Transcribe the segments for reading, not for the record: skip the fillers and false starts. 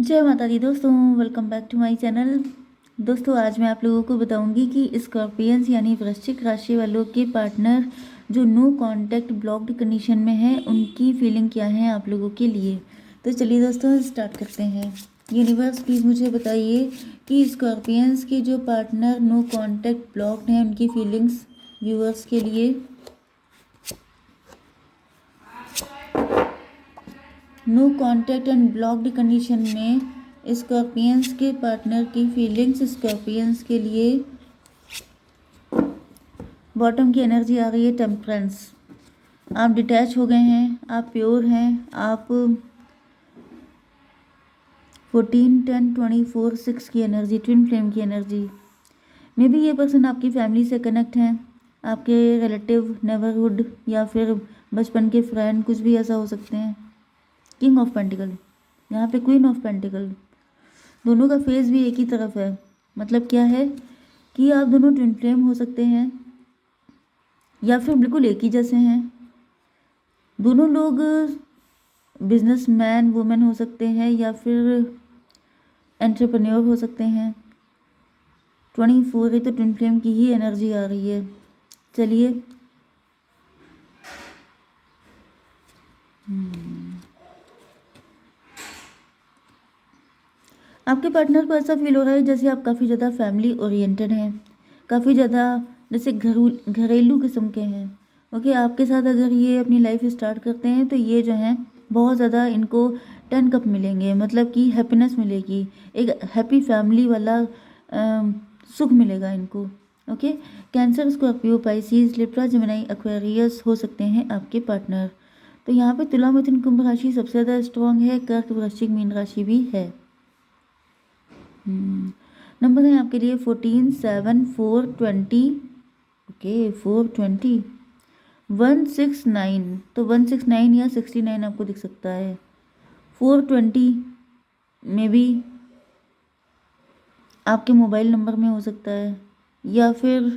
जय माता दी दोस्तों, welcome back to my channel. दोस्तों आज मैं आप लोगों को बताऊंगी कि स्कॉर्पियंस यानी वृश्चिक राशि वालों के पार्टनर जो नो कांटेक्ट ब्लॉक्ड कंडीशन में है उनकी फीलिंग क्या है आप लोगों के लिए। तो चलिए दोस्तों स्टार्ट करते हैं। यूनिवर्स प्लीज़ मुझे बताइए कि स्कॉर्पियंस के जो पार्टनर नो कांटेक्ट ब्लॉक्ड हैं उनकी फीलिंग्स व्यूअर्स के लिए। No contact and blocked condition में स्कॉर्पियंस के पार्टनर की फीलिंग्स स्कॉर्पियंस के लिए। बॉटम की एनर्जी आ गई है टेम्परेंस। आप डिटैच हो गए हैं, आप प्योर हैं, आप 14 10 24 6 की एनर्जी, ट्विन फ्लेम की एनर्जी। मे बी ये पर्सन आपकी फैमिली से कनेक्ट हैं, आपके रिलेटिव, नेबरहुड या फिर बचपन के फ्रेंड, कुछ भी ऐसा हो सकते हैं। किंग ऑफ पेंटिकल, यहाँ पे क्वीन ऑफ पेंटिकल, दोनों का फेस भी एक ही तरफ है। मतलब क्या है कि आप दोनों ट्विन फ्लेम हो सकते हैं या फिर बिल्कुल एक ही जैसे हैं। दोनों लोग बिजनेसमैन वुमेन हो सकते हैं या फिर एंटरप्रेन्योर हो सकते हैं। 24 है तो ट्विन फ्लेम की ही एनर्जी आ रही है। चलिए आपके पार्टनर को ऐसा फील हो रहा है जैसे आप काफ़ी ज़्यादा फैमिली ओरिएंटेड हैं, काफ़ी ज़्यादा जैसे घरेलू किस्म के हैं। ओके, आपके साथ अगर ये अपनी लाइफ स्टार्ट करते हैं तो ये जो हैं बहुत ज़्यादा इनको 10 कप मिलेंगे, मतलब कि हैप्पीनेस मिलेगी, एक हैप्पी फैमिली वाला सुख मिलेगा इनको। Okay, cancer, Scorpio, Pisces, Libra, Gemini, Aquarius हो सकते हैं आपके पार्टनर। तो यहाँ पे तुला, मिथुन, कुंभ राशि सबसे ज़्यादा स्ट्रॉन्ग है, कर्क, वृश्चिक, मीन राशि भी है। नंबर है आपके लिए 14 7 4 20। ओके 4 20 169, तो 169 या 69 आपको दिख सकता है। 420 में भी आपके मोबाइल नंबर में हो सकता है, या फिर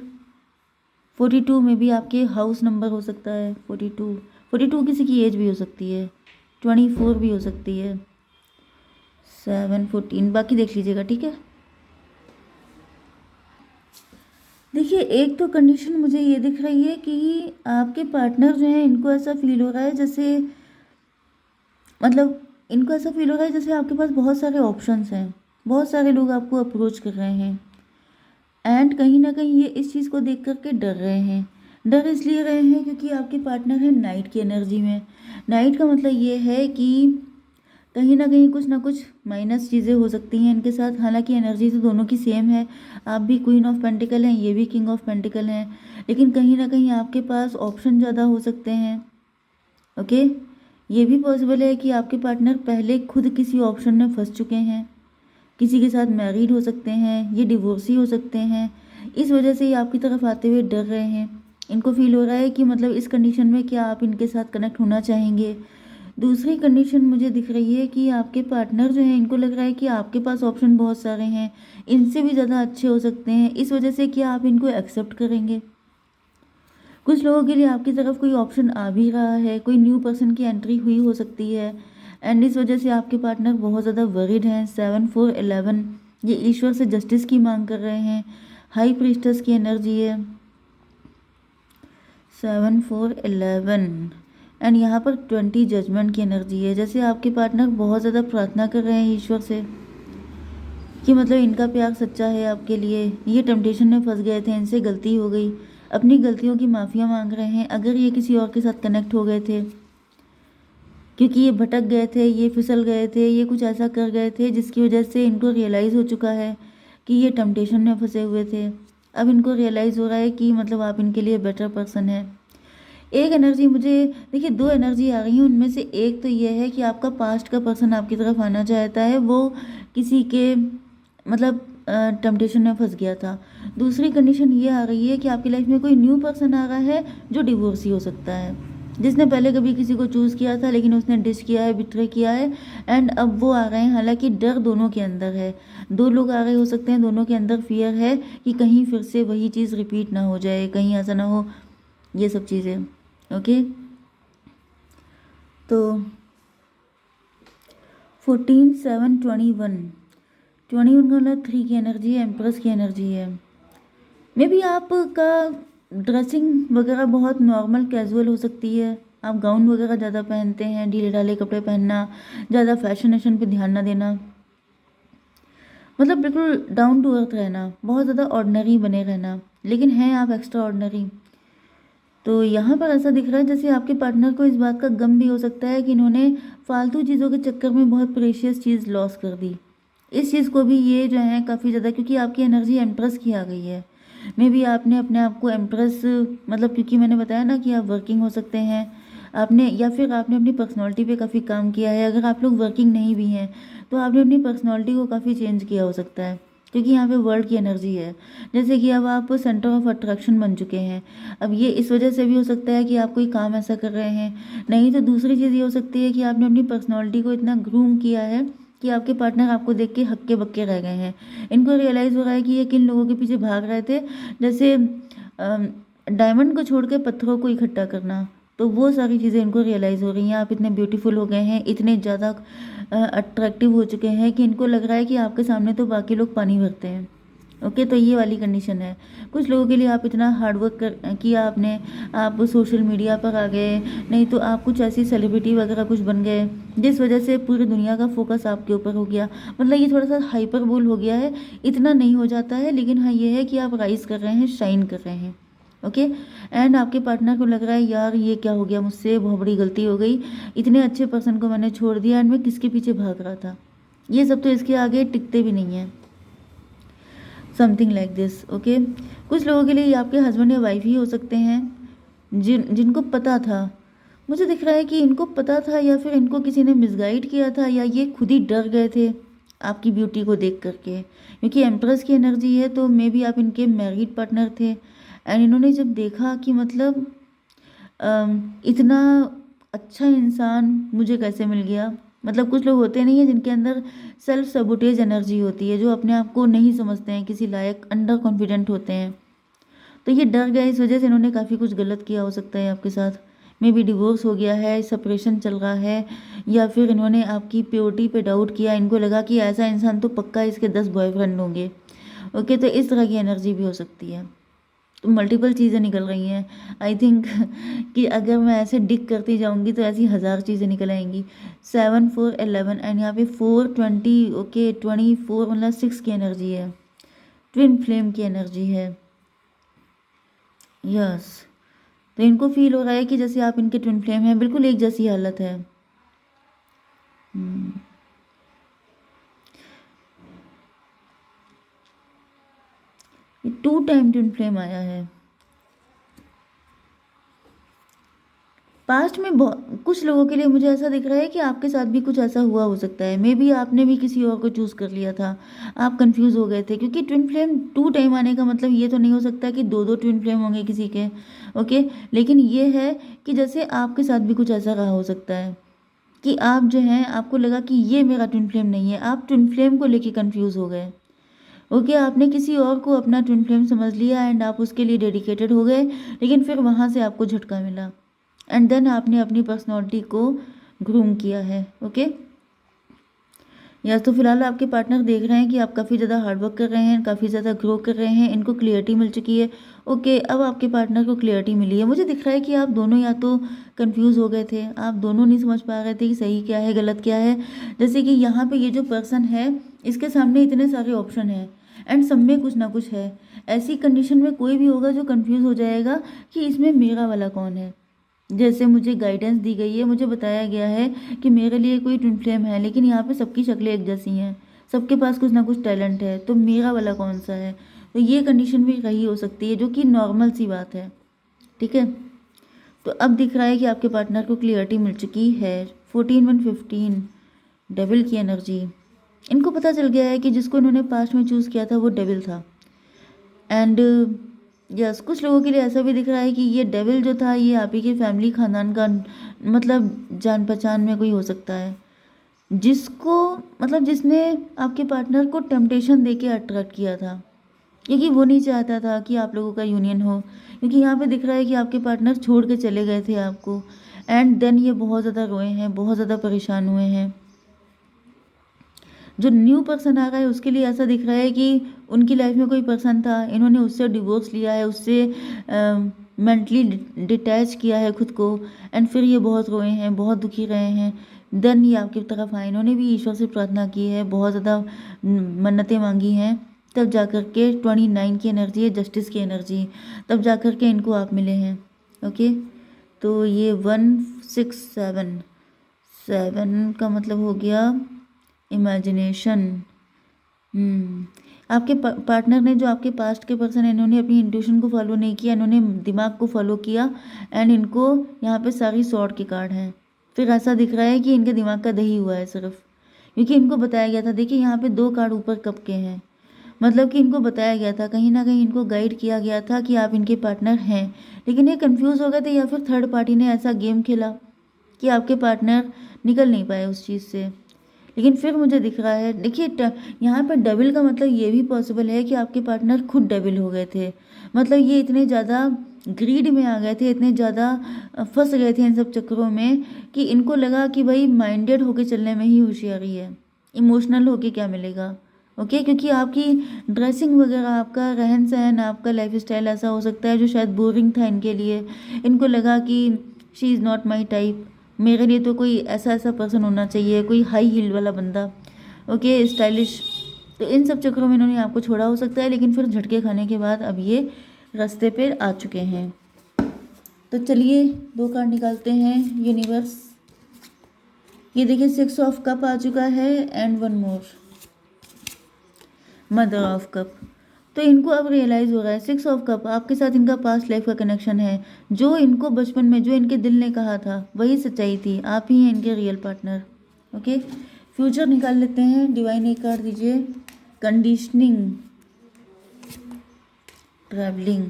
42 में भी आपके हाउस नंबर हो सकता है। 42 किसी की एज भी हो सकती है, 24 भी हो सकती है, 7 14 बाकी देख लीजिएगा, ठीक है। देखिए एक तो कंडीशन मुझे ये दिख रही है कि आपके पार्टनर जो है इनको ऐसा फील हो रहा है जैसे, मतलब इनको ऐसा फील हो रहा है जैसे आपके पास बहुत सारे ऑप्शंस हैं, बहुत सारे लोग आपको अप्रोच कर रहे हैं, एंड कहीं ना कहीं ये इस चीज़ को देख करके डर रहे हैं। डर इसलिए रहे हैं क्योंकि आपके पार्टनर है नाइट की एनर्जी में। नाइट का मतलब ये है कि कहीं ना कुछ माइनस चीज़ें हो सकती हैं इनके साथ। हालांकि एनर्जी तो दोनों की सेम है, आप भी क्वीन ऑफ पेंटिकल हैं, ये भी किंग ऑफ पेंटिकल हैं, लेकिन कहीं ना कहीं आपके पास ऑप्शन ज़्यादा हो सकते हैं। ओके, ये भी पॉसिबल है कि आपके पार्टनर पहले खुद किसी ऑप्शन में फंस चुके हैं, किसी के साथ मैरिड हो सकते हैं, ये डिवोर्सी हो सकते हैं, इस वजह से ये आपकी तरफ आते हुए डर रहे हैं। इनको फील हो रहा है कि मतलब इस कंडीशन में क्या आप इनके साथ कनेक्ट होना चाहेंगे। दूसरी कंडीशन मुझे दिख रही है कि आपके पार्टनर जो है इनको लग रहा है कि आपके पास ऑप्शन बहुत सारे हैं, इनसे भी ज़्यादा अच्छे हो सकते हैं, इस वजह से क्या आप इनको एक्सेप्ट करेंगे। कुछ लोगों के लिए आपकी तरफ कोई ऑप्शन आ भी रहा है, कोई न्यू पर्सन की एंट्री हुई हो सकती है, एंड इस वजह से आपके पार्टनर बहुत ज़्यादा वरीड हैं। 7 4 11 ये ईश्वर से जस्टिस की मांग कर रहे हैं, हाई प्रीस्टस की एनर्जी है 7 4 11, एंड यहाँ पर 20 जजमेंट की एनर्जी है। जैसे आपके पार्टनर बहुत ज़्यादा प्रार्थना कर रहे हैं ईश्वर से कि मतलब इनका प्यार सच्चा है आपके लिए, ये टेम्पटेशन में फंस गए थे, इनसे गलती हो गई, अपनी गलतियों की माफ़िया मांग रहे हैं। अगर ये किसी और के साथ कनेक्ट हो गए थे, क्योंकि ये भटक गए थे, ये फिसल गए थे, ये कुछ ऐसा कर गए थे जिसकी वजह से इनको रियलाइज़ हो चुका है कि ये टेम्पटेशन में फंसे हुए थे। अब इनको रियलाइज़ हो रहा है कि मतलब आप इनके लिए बेटर पर्सन है। एक एनर्जी मुझे, देखिए दो एनर्जी आ रही है, उनमें से एक तो ये है कि आपका पास्ट का पर्सन आपकी तरफ आना चाहता है, वो किसी के मतलब टेम्पटेशन में फंस गया था। दूसरी कंडीशन ये आ रही है कि आपकी लाइफ में कोई न्यू पर्सन आ रहा है जो डिवोर्सी हो सकता है, जिसने पहले कभी किसी को चूज़ किया था लेकिन उसने डिश किया है, बिट्रे किया है, एंड अब वो आ रहे हैं। हालांकि डर दोनों के अंदर है, दो लोग आ रहे हो सकते हैं, दोनों के अंदर फियर है कि कहीं फिर से वही चीज़ रिपीट ना हो जाए, कहीं ऐसा ना हो, ये सब चीज़ें। ओके, तो 14 7 21 21 का मतलब 3 की एनर्जी है, एम्प्रेस की एनर्जी है। मे बी आपका ड्रेसिंग वगैरह बहुत नॉर्मल कैजुअल हो सकती है, आप गाउन वगैरह ज़्यादा पहनते हैं, ढीले ढाले कपड़े पहनना, ज़्यादा फैशन पे ध्यान ना देना, मतलब बिल्कुल डाउन टू अर्थ रहना, बहुत ज़्यादा ऑर्डिनरी बने रहना, लेकिन हैं आप एक्स्ट्रा ऑर्डिनरी। तो यहाँ पर ऐसा दिख रहा है जैसे आपके पार्टनर को इस बात का गम भी हो सकता है कि इन्होंने फालतू चीज़ों के चक्कर में बहुत प्रेशियस चीज़ लॉस कर दी। इस चीज़ को भी ये जो है काफ़ी ज़्यादा, क्योंकि आपकी एनर्जी एम्प्रेस की आ गई है। मे बी आपने अपने आप को एम्प्रेस, मतलब क्योंकि मैंने बताया ना कि आप वर्किंग हो सकते हैं, आपने या फिर आपने अपनी पर्सनैलिटी पे काफ़ी काम किया है। अगर आप लोग वर्किंग नहीं भी हैं तो आपने अपनी पर्सनैलिटी को काफ़ी चेंज किया हो सकता है, क्योंकि यहाँ पे वर्ल्ड की एनर्जी है। जैसे कि अब आप सेंटर ऑफ अट्रैक्शन बन चुके हैं। अब ये इस वजह से भी हो सकता है कि आप कोई काम ऐसा कर रहे हैं, नहीं तो दूसरी चीज़ ये हो सकती है कि आपने अपनी पर्सनैलिटी को इतना ग्रूम किया है कि आपके पार्टनर आपको देख के हक्के बक्के रह गए हैं। इनको रियलाइज़ हो रहा है कि ये किन लोगों के पीछे भाग रहे थे, जैसे डायमंड को छोड़ के पत्थरों को इकट्ठा करना। तो वो सारी चीज़ें इनको रियलाइज़ हो रही हैं। आप इतने ब्यूटीफुल हो गए हैं, इतने ज़्यादा अट्रैक्टिव हो चुके हैं कि इनको लग रहा है कि आपके सामने तो बाकी लोग पानी भरते हैं। ओके, तो ये वाली कंडीशन है। कुछ लोगों के लिए आप इतना हार्डवर्क किया आपने, आप सोशल मीडिया पर आ गए, नहीं तो आप कुछ ऐसी सेलिब्रिटी वगैरह कुछ बन गए जिस वजह से पूरी दुनिया का फोकस आपके ऊपर हो गया। मतलब ये थोड़ा सा हाइपरबोल हो गया है, इतना नहीं हो जाता है, लेकिन हाँ ये है कि आप राइज कर रहे हैं, शाइन कर रहे हैं। ओके, एंड आपके पार्टनर को लग रहा है यार ये क्या हो गया मुझसे, बहुत बड़ी गलती हो गई, इतने अच्छे पर्सन को मैंने छोड़ दिया एंड मैं किसके पीछे भाग रहा था। ये सब तो इसके आगे टिकते भी नहीं है। Something like this. ओके, कुछ लोगों के लिए ये आपके हस्बैंड या वाइफ ही हो सकते हैं जिनको पता था। मुझे दिख रहा है कि इनको पता था या फिर इनको किसी ने मिसगाइड किया था, या ये खुद ही डर गए थे आपकी ब्यूटी को देख करके, क्योंकि एम्प्रेस की एनर्जी है। तो मे बी आप इनके मैरिड पार्टनर थे एंड इन्होंने जब देखा कि मतलब इतना अच्छा इंसान मुझे कैसे मिल गया। मतलब कुछ लोग होते नहीं है जिनके अंदर सेल्फ सबोटेज एनर्जी होती है, जो अपने आप को नहीं समझते हैं किसी लायक, अंडर कॉन्फिडेंट होते हैं। तो ये डर गए, इस वजह से इन्होंने काफ़ी कुछ गलत किया हो सकता है आपके साथ। मे बी डिवोर्स हो गया है, सेपरेशन चल रहा है, या फिर इन्होंने आपकी प्योरिटी पे डाउट किया, इनको लगा कि ऐसा इंसान तो पक्का इसके 10 बॉयफ्रेंड होंगे। ओके, तो इस तरह की एनर्जी भी हो सकती है। तो मल्टीपल चीज़ें निकल रही हैं। आई थिंक कि अगर मैं ऐसे डिक करती जाऊंगी तो ऐसी 1000 चीज़ें निकल आएंगी। 7 4 11 एंड यहाँ पे 4 20। ओके, 24 मतलब 6 की एनर्जी है, ट्विन फ्लेम की एनर्जी है। यस, तो इनको फील हो रहा है कि जैसे आप इनके ट्विन फ्लेम हैं, बिल्कुल एक जैसी हालत है। ये 2 टाइम ट्विन फ्लेम आया है। पास्ट में कुछ लोगों के लिए मुझे ऐसा दिख रहा है कि आपके साथ भी कुछ ऐसा हुआ हो सकता है। मे बी आपने भी किसी और को चूज़ कर लिया था, आप कंफ्यूज हो गए थे, क्योंकि ट्विन फ्लेम 2 टाइम आने का मतलब ये तो नहीं हो सकता कि 2 ट्विन फ्लेम होंगे किसी के। ओके, लेकिन ये है कि जैसे आपके साथ भी कुछ ऐसा रहा हो सकता है कि आप जो हैं, आपको लगा कि ये मेरा ट्विन फ्लेम नहीं है, आप ट्विन फ्लेम को लेके कंफ्यूज हो गए। ओके, आपने किसी और को अपना ट्विन फ्लेम समझ लिया एंड आप उसके लिए डेडिकेटेड हो गए, लेकिन फिर वहाँ से आपको झटका मिला एंड देन आपने अपनी पर्सनैलिटी को ग्रूम किया है। ओके, या तो फिलहाल आपके पार्टनर देख रहे हैं कि आप काफ़ी ज़्यादा हार्डवर्क कर रहे हैं, काफ़ी ज़्यादा ग्रो कर रहे हैं, इनको क्लियरिटी मिल चुकी है। ओके, अब आपके पार्टनर को क्लियरिटी मिली है। मुझे दिख रहा है कि आप दोनों या तो कंफ्यूज हो गए थे, आप दोनों नहीं समझ पा रहे थे कि सही क्या है गलत क्या है। जैसे कि यहाँ पे ये जो पर्सन है, इसके सामने इतने सारे ऑप्शन हैं एंड सब में कुछ ना कुछ है। ऐसी कंडीशन में कोई भी होगा जो कंफ्यूज हो जाएगा कि इसमें मेरा वाला कौन है। जैसे मुझे गाइडेंस दी गई है, मुझे बताया गया है कि मेरे लिए कोई ट्विन फ्लेम है, लेकिन यहाँ पे सबकी शक्लें एक जैसी हैं, सबके पास कुछ ना कुछ टैलेंट है, तो मेरा वाला कौन सा है। तो ये कंडीशन भी रही हो सकती है, जो कि नॉर्मल सी बात है। ठीक है, तो अब दिख रहा है कि आपके पार्टनर को क्लियरिटी मिल चुकी है। 14 1 15 डेविल की एनर्जी। इनको पता चल गया है कि जिसको इन्होंने पास्ट में चूज़ किया था वो डेविल था। एंड यस, कुछ लोगों के लिए ऐसा भी दिख रहा है कि ये डेविल जो था ये आप ही के फैमिली खानदान का, मतलब जान पहचान में कोई हो सकता है, जिसको मतलब जिसने आपके पार्टनर को टेम्पटेशन दे के अट्रैक्ट किया था, क्योंकि वो नहीं चाहता था कि आप लोगों का यूनियन हो। क्योंकि यहाँ पे दिख रहा है कि आपके पार्टनर छोड़ के चले गए थे आपको एंड देन ये बहुत ज़्यादा रोए हैं, बहुत ज़्यादा परेशान हुए हैं। जो न्यू पर्सन आ रहा है उसके लिए ऐसा दिख रहा है कि उनकी लाइफ में कोई पर्सन था, इन्होंने उससे डिवोर्स लिया है, उससे मेंटली डिटैच किया है खुद को, एंड फिर ये बहुत रोए हैं, बहुत दुखी रहे हैं। देन ये आपकी तरफ आए, इन्होंने भी ईश्वर से प्रार्थना की है, बहुत ज़्यादा मन्नतें मांगी हैं, तब जाकर के 29 की एनर्जी है, जस्टिस की एनर्जी, तब जाकर के इनको आप मिले हैं। ओके, तो ये 167 7 का मतलब हो गया इमेजिनेशन। आपके पार्टनर ने, जो आपके पास्ट के पर्सन है, इन्होंने अपनी इंट्यूशन को फॉलो नहीं किया, इन्होंने दिमाग को फॉलो किया, एंड इनको यहाँ पे सारी सॉर्ड के कार्ड हैं। फिर ऐसा दिख रहा है कि इनके दिमाग का दही हुआ है सिर्फ, क्योंकि इनको बताया गया था। देखिए यहाँ पे 2 कार्ड ऊपर कप के हैं, मतलब कि इनको बताया गया था, कहीं ना कहीं इनको गाइड किया गया था कि आप इनके पार्टनर हैं, लेकिन ये कंफ्यूज हो गए थे, या फिर थर्ड पार्टी ने ऐसा गेम खेला कि आपके पार्टनर निकल नहीं पाए उस चीज़ से। लेकिन फिर मुझे दिख रहा है, देखिए यहाँ पर डेविल का मतलब ये भी पॉसिबल है कि आपके पार्टनर खुद डेविल हो गए थे, मतलब ये इतने ज़्यादा ग्रीड में आ गए थे, इतने ज़्यादा फंस गए थे इन सब चक्करों में, कि इनको लगा कि भाई माइंडेड होके चलने में ही होशियारी है, इमोशनल होके क्या मिलेगा। ओके, क्योंकि आपकी ड्रेसिंग वगैरह, आपका रहन सहन, आपका लाइफ स्टाइल ऐसा हो सकता है जो शायद बोरिंग था इनके लिए। इनको लगा कि she is not my type, मेरे लिए तो कोई ऐसा ऐसा पर्सन होना चाहिए, कोई हाई हील वाला बंदा, ओके, स्टाइलिश। तो इन सब चक्करों में इन्होंने आपको छोड़ा हो सकता है, लेकिन फिर झटके खाने के बाद अब ये रास्ते पे आ चुके हैं। तो चलिए 2 कार्ड निकालते हैं यूनिवर्स। ये देखिए 6 ऑफ कप आ चुका है, and 1 more, mother of cup. तो इनको अब रियलाइज़ हो रहा है, 6 ऑफ कप, आपके साथ इनका पास्ट लाइफ का कनेक्शन है, जो इनको बचपन में, जो इनके दिल ने कहा था वही सच्चाई थी, आप ही हैं इनके रियल पार्टनर। ओके, फ्यूचर निकाल लेते हैं। डिवाइन एक कार्ड दीजिए। Conditioning, travelling,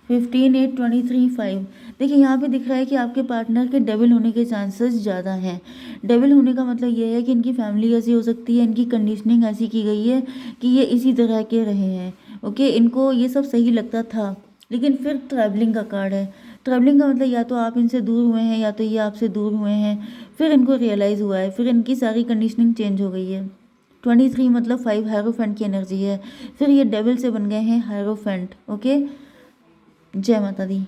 15 8 23 5। देखिए यहाँ पे दिख रहा है कि आपके पार्टनर के डेविल होने के चांसेस ज़्यादा हैं। डेविल होने का मतलब ये है कि इनकी फैमिली ऐसी हो सकती है, इनकी कंडीशनिंग ऐसी की गई है कि ये इसी तरह के रहे हैं। ओके, इनको ये सब सही लगता था, लेकिन फिर ट्रैवलिंग का कार्ड है। ट्रैवलिंग का मतलब या तो आप इनसे दूर हुए हैं, या तो ये आपसे दूर हुए हैं, फिर इनको रियलाइज़ हुआ है, फिर इनकी सारी कंडीशनिंग चेंज हो गई है। 23 मतलब 5 हायरोफेंट की एनर्जी है, फिर ये डेविल से बन गए हैं हायरोफेंट। ओके, जय माता दी।